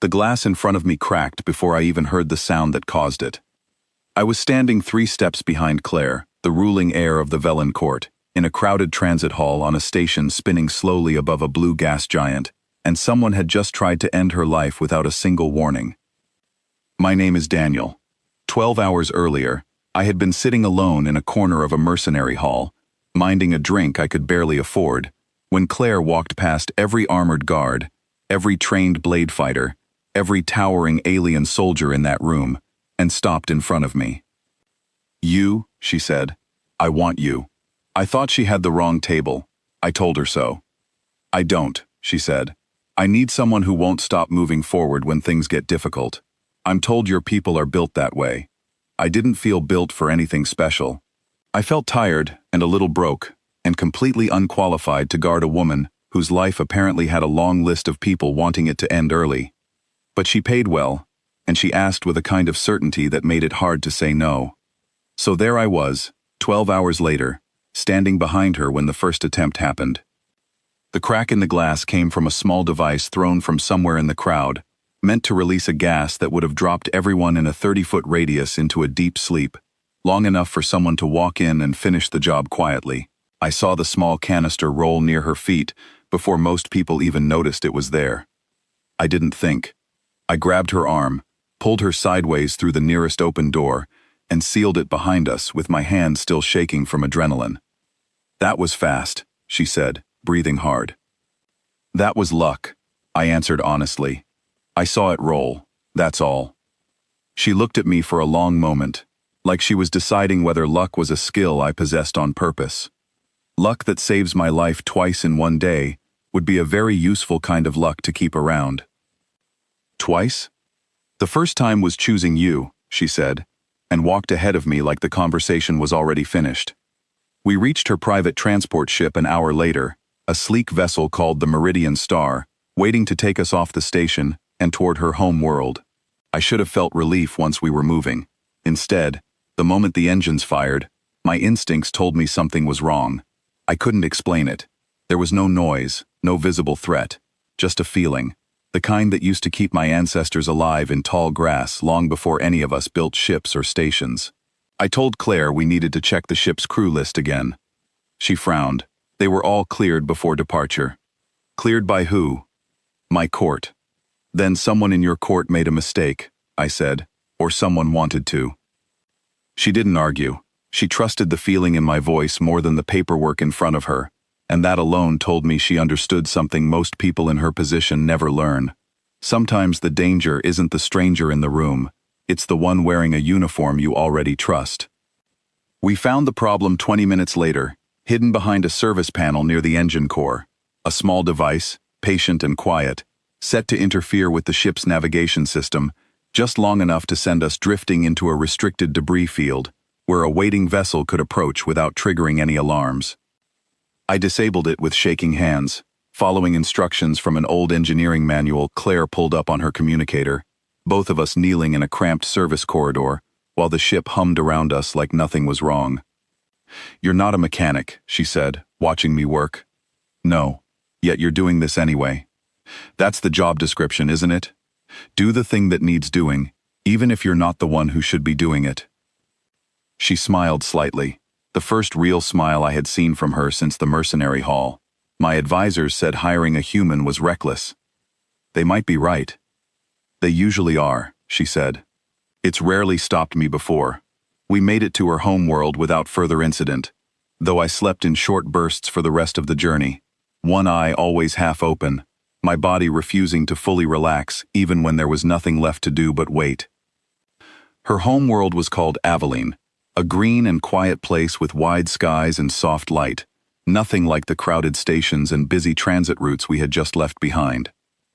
The glass in front of me cracked before I even heard the sound that caused it. I was standing 3 steps behind Claire, the ruling heir of the Velen court, in a crowded transit hall on a station spinning slowly above a blue gas giant, and someone had just tried to end her life without a single warning. My name is Daniel. 12 hours earlier, I had been sitting alone in a corner of a mercenary hall, minding a drink I could barely afford, when Claire walked past every armored guard, every trained blade fighter, every towering alien soldier in that room, and stopped in front of me. "You," she said. "I want you." I thought she had the wrong table. I told her so. "I don't," she said. "I need someone who won't stop moving forward when things get difficult. I'm told your people are built that way." I didn't feel built for anything special. I felt tired and a little broke, and completely unqualified to guard a woman whose life apparently had a long list of people wanting it to end early. But she paid well, and she asked with a kind of certainty that made it hard to say no. So there I was, 12 hours later, standing behind her when the first attempt happened. The crack in the glass came from a small device thrown from somewhere in the crowd, meant to release a gas that would have dropped everyone in a 30-foot radius into a deep sleep, long enough for someone to walk in and finish the job quietly. I saw the small canister roll near her feet before most people even noticed it was there. I didn't think. I grabbed her arm, pulled her sideways through the nearest open door, and sealed it behind us with my hand still shaking from adrenaline. "That was fast," she said, breathing hard. "That was luck," I answered honestly. "I saw it roll, that's all." She looked at me for a long moment, like she was deciding whether luck was a skill I possessed on purpose. Luck that saves my life twice in one day would be a very useful kind of luck to keep around. "Twice? The first time was choosing you," she said, and walked ahead of me like the conversation was already finished. We reached her private transport ship an hour later, a sleek vessel called the Meridian Star, waiting to take us off the station and toward her home world. I should have felt relief once we were moving. Instead, the moment the engines fired, my instincts told me something was wrong. I couldn't explain it. There was no noise, no visible threat, just a feeling, the kind that used to keep my ancestors alive in tall grass long before any of us built ships or stations. I told Claire we needed to check the ship's crew list again. She frowned. They were all cleared before departure. "Cleared by who?" "My court." "Then someone in your court made a mistake," I said, "or someone wanted to." She didn't argue. She trusted the feeling in my voice more than the paperwork in front of her, and that alone told me she understood something most people in her position never learn. Sometimes the danger isn't the stranger in the room, it's the one wearing a uniform you already trust. We found the problem 20 minutes later, hidden behind a service panel near the engine core, a small device, patient and quiet, set to interfere with the ship's navigation system, just long enough to send us drifting into a restricted debris field, where a waiting vessel could approach without triggering any alarms. I disabled it with shaking hands. Following instructions from an old engineering manual Claire pulled up on her communicator, both of us kneeling in a cramped service corridor, while the ship hummed around us like nothing was wrong. "You're not a mechanic," she said, watching me work. "No, yet you're doing this anyway. That's the job description, isn't it? Do the thing that needs doing, even if you're not the one who should be doing it." She smiled slightly, the first real smile I had seen from her since the mercenary hall. My advisors said hiring a human was reckless. They might be right. They usually are, she said. It's rarely stopped me before. We made it to her home world without further incident, though I slept in short bursts for the rest of the journey, one eye always half open, my body refusing to fully relax even when there was nothing left to do but wait. Her home world was called Aveline, a green and quiet place with wide skies and soft light, nothing like the crowded stations and busy transit routes we had just left behind.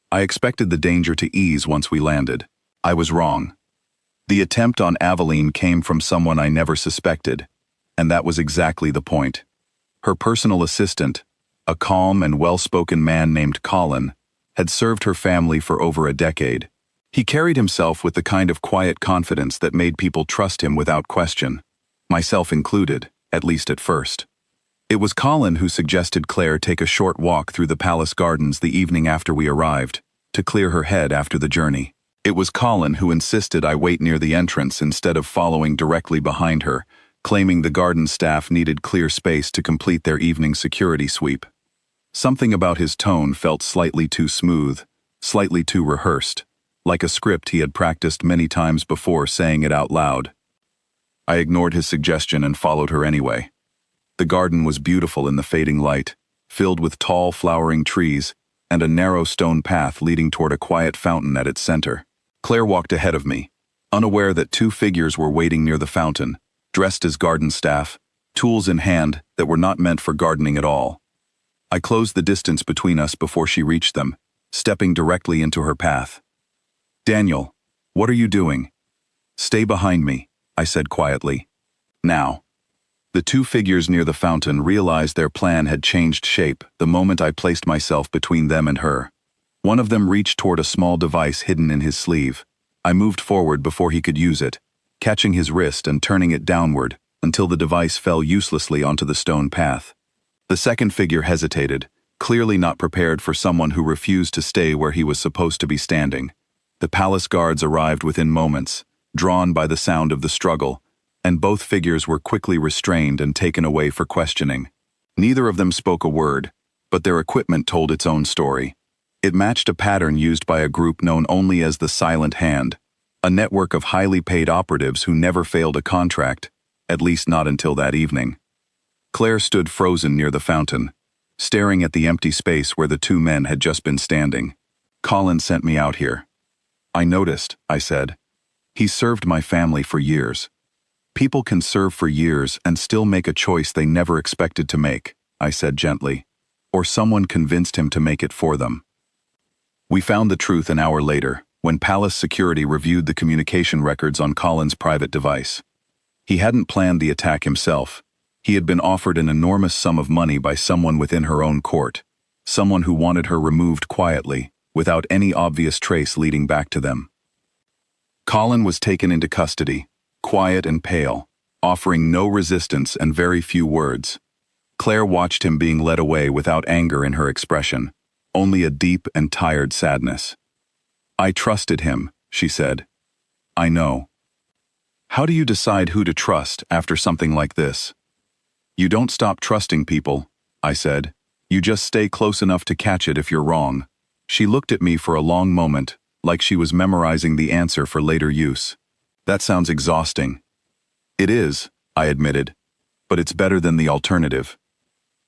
I expected the danger to ease once we landed. I was wrong. The attempt on Aveline came from someone I never suspected, and that was exactly the point. Her personal assistant, a calm and well-spoken man named Colin, had served her family for over a decade. He carried himself with the kind of quiet confidence that made people trust him without question, myself included, at least at first. It was Colin who suggested Claire take a short walk through the palace gardens the evening after we arrived, to clear her head after the journey. It was Colin who insisted I wait near the entrance instead of following directly behind her, claiming the garden staff needed clear space to complete their evening security sweep. Something about his tone felt slightly too smooth, slightly too rehearsed, like a script he had practiced many times before saying it out loud. I ignored his suggestion and followed her anyway. The garden was beautiful in the fading light, filled with tall flowering trees and a narrow stone path leading toward a quiet fountain at its center. Claire walked ahead of me, unaware that two figures were waiting near the fountain, dressed as garden staff, tools in hand that were not meant for gardening at all. I closed the distance between us before she reached them, stepping directly into her path. "Daniel, what are you doing?" "Stay behind me," I said quietly. "Now." The two figures near the fountain realized their plan had changed shape the moment I placed myself between them and her. One of them reached toward a small device hidden in his sleeve. I moved forward before he could use it, catching his wrist and turning it downward until the device fell uselessly onto the stone path. The second figure hesitated, clearly not prepared for someone who refused to stay where he was supposed to be standing. The palace guards arrived within moments, drawn by the sound of the struggle, and both figures were quickly restrained and taken away for questioning. Neither of them spoke a word, but their equipment told its own story. It matched a pattern used by a group known only as the Silent Hand, a network of highly paid operatives who never failed a contract, at least not until that evening. Claire stood frozen near the fountain, staring at the empty space where the two men had just been standing. "Colin sent me out here." "I noticed," I said. "He served my family for years." "People can serve for years and still make a choice they never expected to make," I said gently. "Or someone convinced him to make it for them." We found the truth an hour later, when Palace Security reviewed the communication records on Colin's private device. He hadn't planned the attack himself. He had been offered an enormous sum of money by someone within her own court, someone who wanted her removed quietly, without any obvious trace leading back to them. Colin was taken into custody, quiet and pale, offering no resistance and very few words. Claire watched him being led away without anger in her expression, only a deep and tired sadness. "I trusted him," she said. "I know." How do you decide who to trust after something like this? "You don't stop trusting people," I said. "You just stay close enough to catch it if you're wrong." She looked at me for a long moment, like she was memorizing the answer for later use. "That sounds exhausting." "It is," I admitted, "but it's better than the alternative."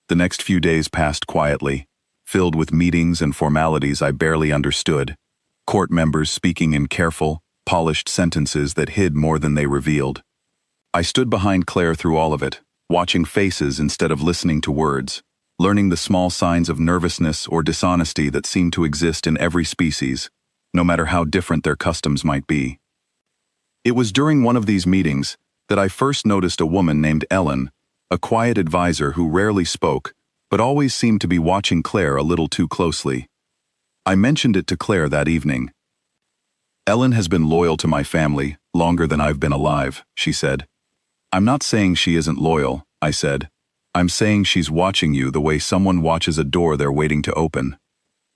The next few days passed quietly, filled with meetings and formalities I barely understood, court members speaking in careful, polished sentences that hid more than they revealed. I stood behind Claire through all of it, watching faces instead of listening to words, learning the small signs of nervousness or dishonesty that seem to exist in every species, no matter how different their customs might be. It was during one of these meetings that I first noticed a woman named Ellen, a quiet advisor who rarely spoke, but always seemed to be watching Claire a little too closely. I mentioned it to Claire that evening. "Ellen has been loyal to my family longer than I've been alive," she said. "I'm not saying she isn't loyal," I said. "I'm saying she's watching you the way someone watches a door they're waiting to open."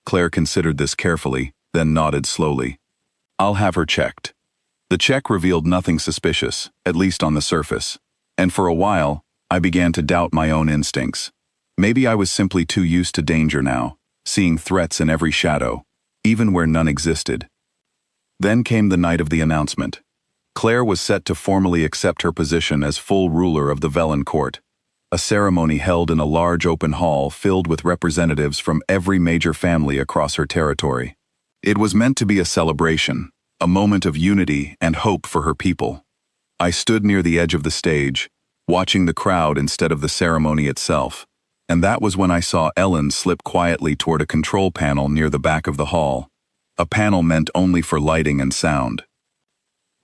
Claire considered this carefully, then nodded slowly. "I'll have her checked." The check revealed nothing suspicious, at least on the surface, and for a while, I began to doubt my own instincts. Maybe I was simply too used to danger now, seeing threats in every shadow, even where none existed. Then came the night of the announcement. Claire was set to formally accept her position as full ruler of the Velen court, a ceremony held in a large open hall filled with representatives from every major family across her territory. It was meant to be a celebration, a moment of unity and hope for her people. I stood near the edge of the stage, watching the crowd instead of the ceremony itself, and that was when I saw Ellen slip quietly toward a control panel near the back of the hall, a panel meant only for lighting and sound.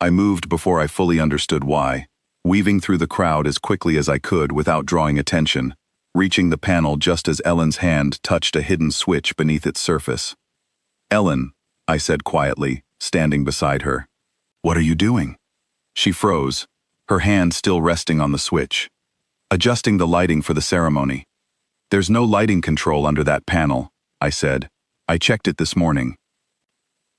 I moved before I fully understood why, weaving through the crowd as quickly as I could without drawing attention, reaching the panel just as Ellen's hand touched a hidden switch beneath its surface. "Ellen," I said quietly, standing beside her. "What are you doing?" She froze, her hand still resting on the switch. "Adjusting the lighting for the ceremony." "There's no lighting control under that panel," I said. "I checked it this morning."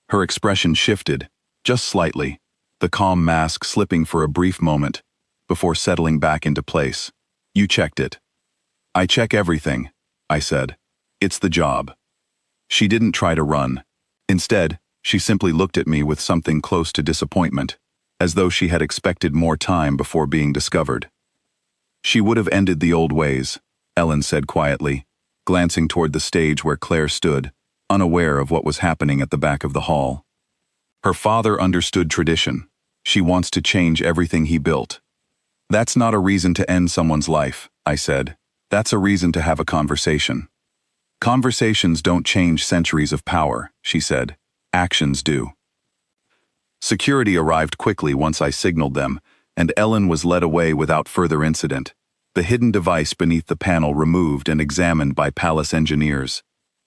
Her expression shifted, just slightly, the calm mask slipping for a brief moment, before settling back into place. You checked it. I check everything, I said. It's the job. She didn't try to run. Instead, she simply looked at me with something close to disappointment, as though she had expected more time before being discovered. She would have ended the old ways, Ellen said quietly, glancing toward the stage where Claire stood, unaware of what was happening at the back of the hall. Her father understood tradition. She wants to change everything he built. That's not a reason to end someone's life, I said. That's a reason to have a conversation. Conversations don't change centuries of power, she said. Actions do. Security arrived quickly once I signaled them, and Ellen was led away without further incident, the hidden device beneath the panel removed and examined by palace engineers.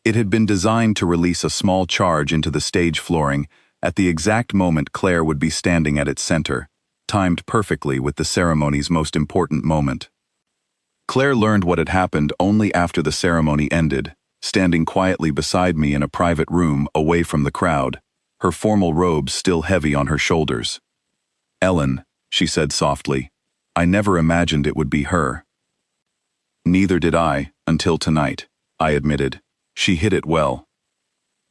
It had been designed to release a small charge into the stage flooring at the exact moment Claire would be standing at its center, timed perfectly with the ceremony's most important moment. Claire learned what had happened only after the ceremony ended, standing quietly beside me in a private room away from the crowd, her formal robes still heavy on her shoulders. Ellen, she said softly, I never imagined it would be her. Neither did I, until tonight, I admitted. She hid it well.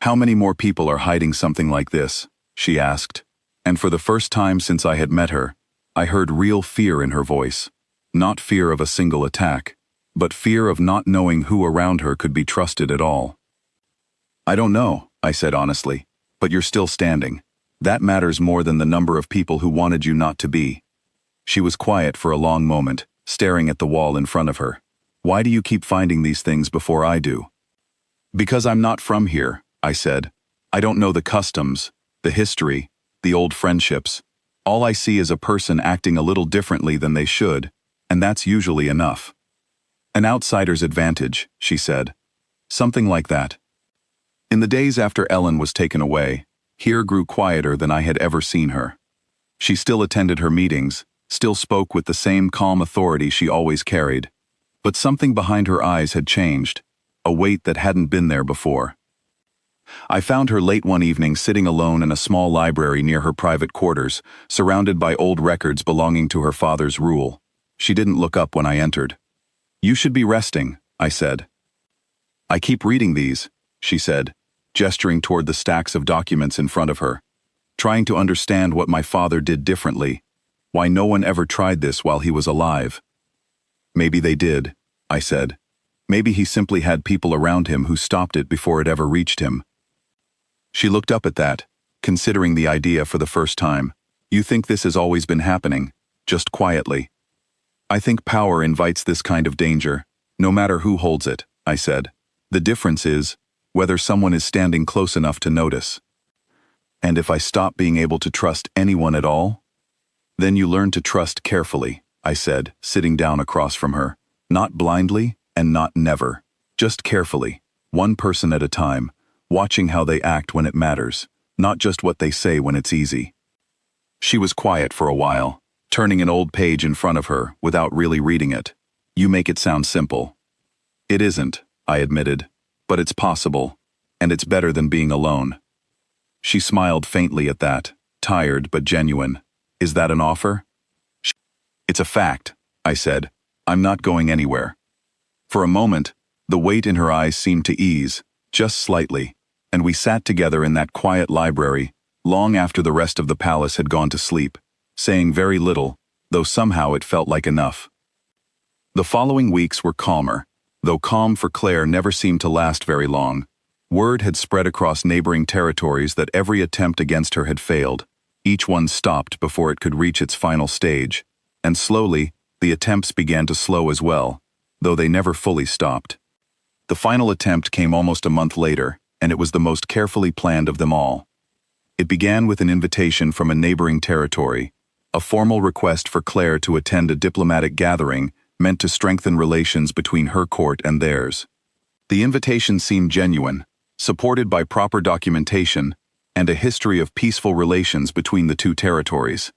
How many more people are hiding something like this? She asked, and for the first time since I had met her, I heard real fear in her voice. Not fear of a single attack, but fear of not knowing who around her could be trusted at all. I don't know, I said honestly, but you're still standing. That matters more than the number of people who wanted you not to be. She was quiet for a long moment, staring at the wall in front of her. Why do you keep finding these things before I do? Because I'm not from here, I said. I don't know the customs, the history, the old friendships. All I see is a person acting a little differently than they should, and that's usually enough. An outsider's advantage, she said. Something like that. In the days after Ellen was taken away, Here grew quieter than I had ever seen her. She still attended her meetings, still spoke with the same calm authority she always carried, but something behind her eyes had changed, a weight that hadn't been there before. I found her late one evening sitting alone in a small library near her private quarters, surrounded by old records belonging to her father's rule. She didn't look up when I entered. "You should be resting," I said. "I keep reading these," she said, gesturing toward the stacks of documents in front of her, "trying to understand what my father did differently, why no one ever tried this while he was alive." "Maybe they did," I said. "Maybe he simply had people around him who stopped it before it ever reached him." She looked up at that, considering the idea for the first time. "You think this has always been happening, just quietly?" "I think power invites this kind of danger, no matter who holds it," I said. "The difference is whether someone is standing close enough to notice. And if I stop being able to trust anyone at all, then you learn to trust carefully," I said, sitting down across from her. "Not blindly and not never, just carefully, one person at a time, watching how they act when it matters, not just what they say when it's easy." She was quiet for a while, turning an old page in front of her without really reading it. "You make it sound simple." "It isn't," I admitted, "but it's possible, and it's better than being alone." She smiled faintly at that, tired but genuine. "Is that an offer?" "It's a fact," I said. "I'm not going anywhere." For a moment, the weight in her eyes seemed to ease, just slightly, and we sat together in that quiet library, long after the rest of the palace had gone to sleep, saying very little, though somehow it felt like enough. The following weeks were calmer, though calm for Claire never seemed to last very long. Word had spread across neighboring territories that every attempt against her had failed. Each one stopped before it could reach its final stage, and slowly, the attempts began to slow as well, though they never fully stopped. The final attempt came almost a month later, and it was the most carefully planned of them all. It began with an invitation from a neighboring territory, a formal request for Claire to attend a diplomatic gathering meant to strengthen relations between her court and theirs. The invitation seemed genuine, supported by proper documentation and a history of peaceful relations between the two territories.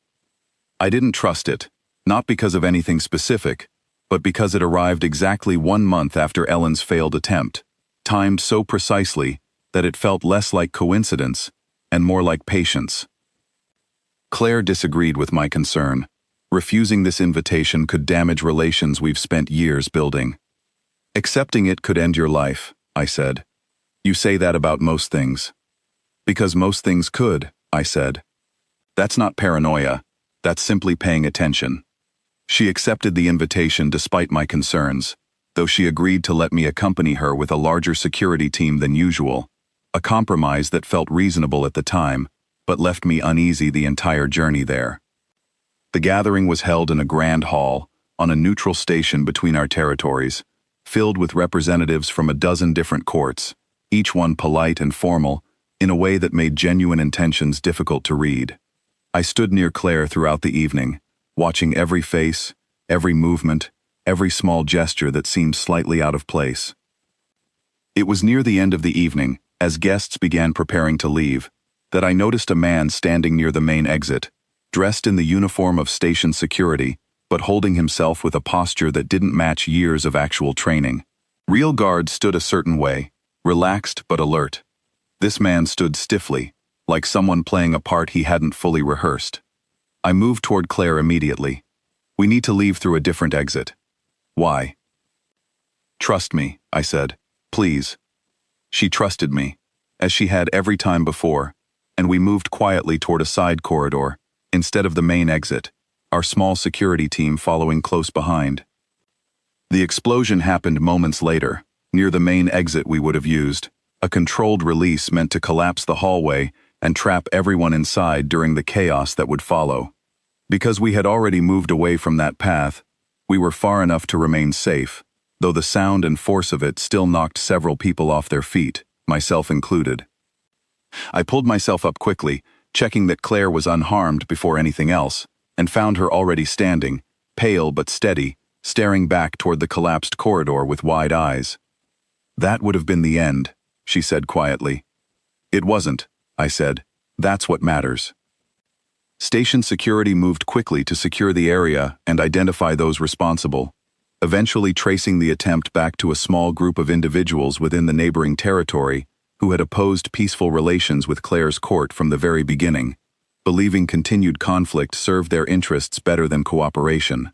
I didn't trust it, not because of anything specific, but because it arrived exactly 1 month after Ellen's failed attempt, timed so precisely that it felt less like coincidence and more like patience. Claire disagreed with my concern. Refusing this invitation could damage relations we've spent years building. Accepting it could end your life, I said. You say that about most things. Because most things could, I said. That's not paranoia, that's simply paying attention. She accepted the invitation despite my concerns, though she agreed to let me accompany her with a larger security team than usual, a compromise that felt reasonable at the time, but left me uneasy the entire journey there. The gathering was held in a grand hall, on a neutral station between our territories, filled with representatives from a dozen different courts, each one polite and formal, in a way that made genuine intentions difficult to read. I stood near Claire throughout the evening, watching every face, every movement, every small gesture that seemed slightly out of place. It was near the end of the evening, as guests began preparing to leave, that I noticed a man standing near the main exit, dressed in the uniform of station security, but holding himself with a posture that didn't match years of actual training. Real guards stood a certain way, relaxed but alert. This man stood stiffly, like someone playing a part he hadn't fully rehearsed. I moved toward Claire immediately. We need to leave through a different exit. Why? Trust me, I said. Please. She trusted me, as she had every time before, and we moved quietly toward a side corridor, instead of the main exit, our small security team following close behind. The explosion happened moments later, near the main exit we would have used, a controlled release meant to collapse the hallway and trap everyone inside during the chaos that would follow. Because we had already moved away from that path, we were far enough to remain safe, though the sound and force of it still knocked several people off their feet, myself included. I pulled myself up quickly, checking that Claire was unharmed before anything else, and found her already standing, pale but steady, staring back toward the collapsed corridor with wide eyes. That would have been the end, she said quietly. It wasn't, I said. That's what matters. Station security moved quickly to secure the area and identify those responsible, eventually tracing the attempt back to a small group of individuals within the neighboring territory who had opposed peaceful relations with Claire's court from the very beginning, believing continued conflict served their interests better than cooperation.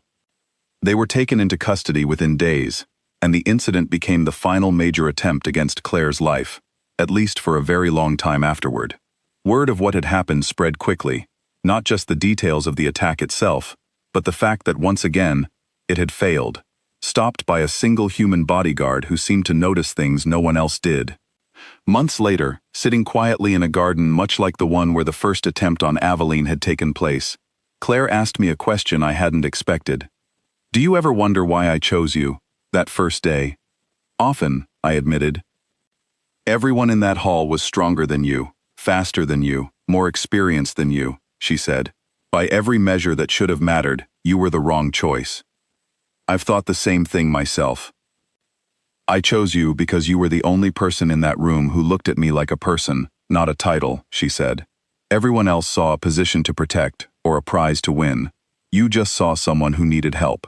They were taken into custody within days, and the incident became the final major attempt against Claire's life, at least for a very long time afterward. Word of what had happened spread quickly, not just the details of the attack itself, but the fact that once again, it had failed, stopped by a single human bodyguard who seemed to notice things no one else did. Months later, sitting quietly in a garden much like the one where the first attempt on Aveline had taken place, Claire asked me a question I hadn't expected. Do you ever wonder why I chose you, that first day? Often, I admitted. Everyone in that hall was stronger than you, faster than you, more experienced than you, she said. By every measure that should have mattered, you were the wrong choice. I've thought the same thing myself. I chose you because you were the only person in that room who looked at me like a person, not a title, she said. Everyone else saw a position to protect, or a prize to win. You just saw someone who needed help.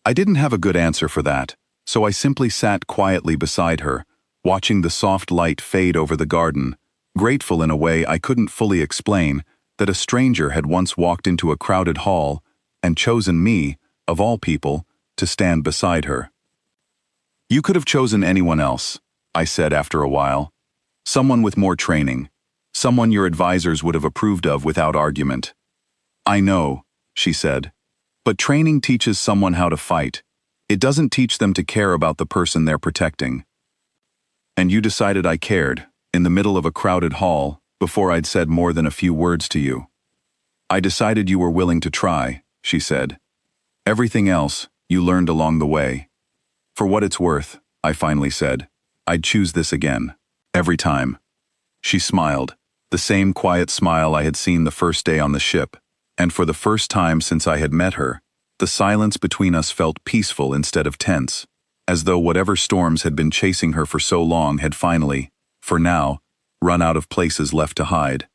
I didn't have a good answer for that, so I simply sat quietly beside her, watching the soft light fade over the garden, grateful in a way I couldn't fully explain that a stranger had once walked into a crowded hall and chosen me, of all people, to stand beside her. You could have chosen anyone else, I said after a while. Someone with more training. Someone your advisors would have approved of without argument. I know, she said. But training teaches someone how to fight. It doesn't teach them to care about the person they're protecting. And you decided I cared, in the middle of a crowded hall, before I'd said more than a few words to you. I decided you were willing to try, she said. Everything else, you learned along the way. For what it's worth, I finally said, I'd choose this again. Every time. She smiled, the same quiet smile I had seen the first day on the ship, and for the first time since I had met her, the silence between us felt peaceful instead of tense, as though whatever storms had been chasing her for so long had finally, for now, run out of places left to hide.